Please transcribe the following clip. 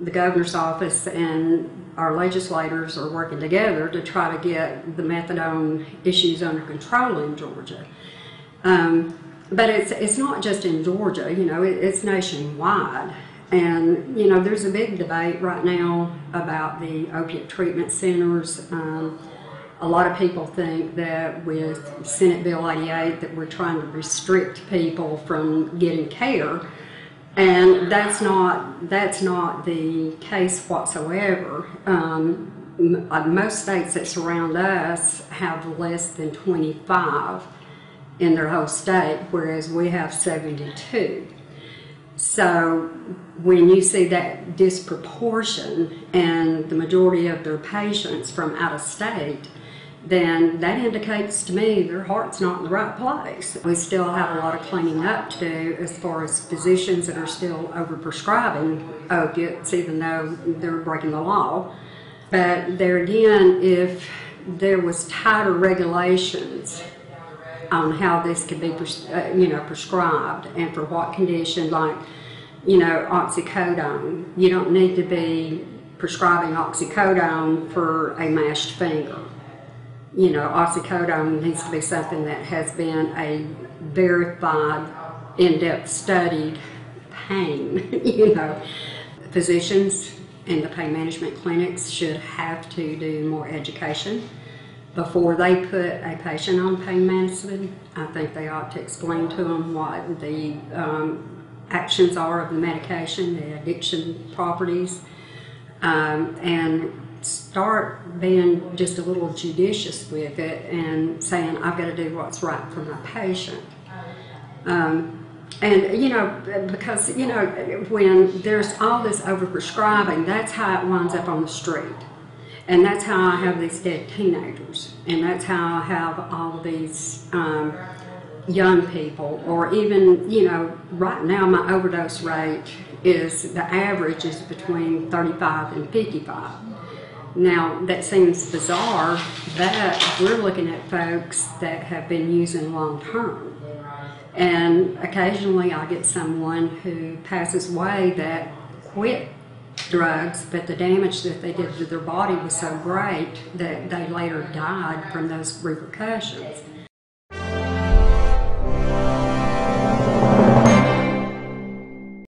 the governor's office and our legislators are working together to try to get the methadone issues under control in Georgia. But it's not just in Georgia, you know, it's nationwide. And, you know, there's a big debate right now about the opiate treatment centers. A lot of people think that with Senate Bill 88 that we're trying to restrict people from getting care. And that's not the case whatsoever. Most states that surround us have less than 25 in their whole state, whereas we have 72. So when you see that disproportion and the majority of their patients from out of state, then that indicates to me their heart's not in the right place. We still have a lot of cleaning up to do as far as physicians that are still overprescribing opiates, even though they're breaking the law. But there again, if there was tighter regulations on how this could be, prescribed and for what condition, like, you know, oxycodone. You don't need to be prescribing oxycodone for a mashed finger. You know, oxycodone needs to be something that has been a verified, in-depth studied pain, you know. Physicians and the pain management clinics should have to do more education before they put a patient on pain medicine. I think they ought to explain to them what the actions are of the medication, the addiction properties, and start being just a little judicious with it and saying, I've got to do what's right for my patient. And, you know, because, you know, when there's all this overprescribing, that's how it winds up on the street. And that's how I have these dead teenagers. And that's how I have all these young people, or even, you know, right now my overdose rate is, the average is between 35 and 55. Now, that seems bizarre, but we're looking at folks that have been using long term. And occasionally I get someone who passes away that quit drugs, but the damage that they did to their body was so great that they later died from those repercussions.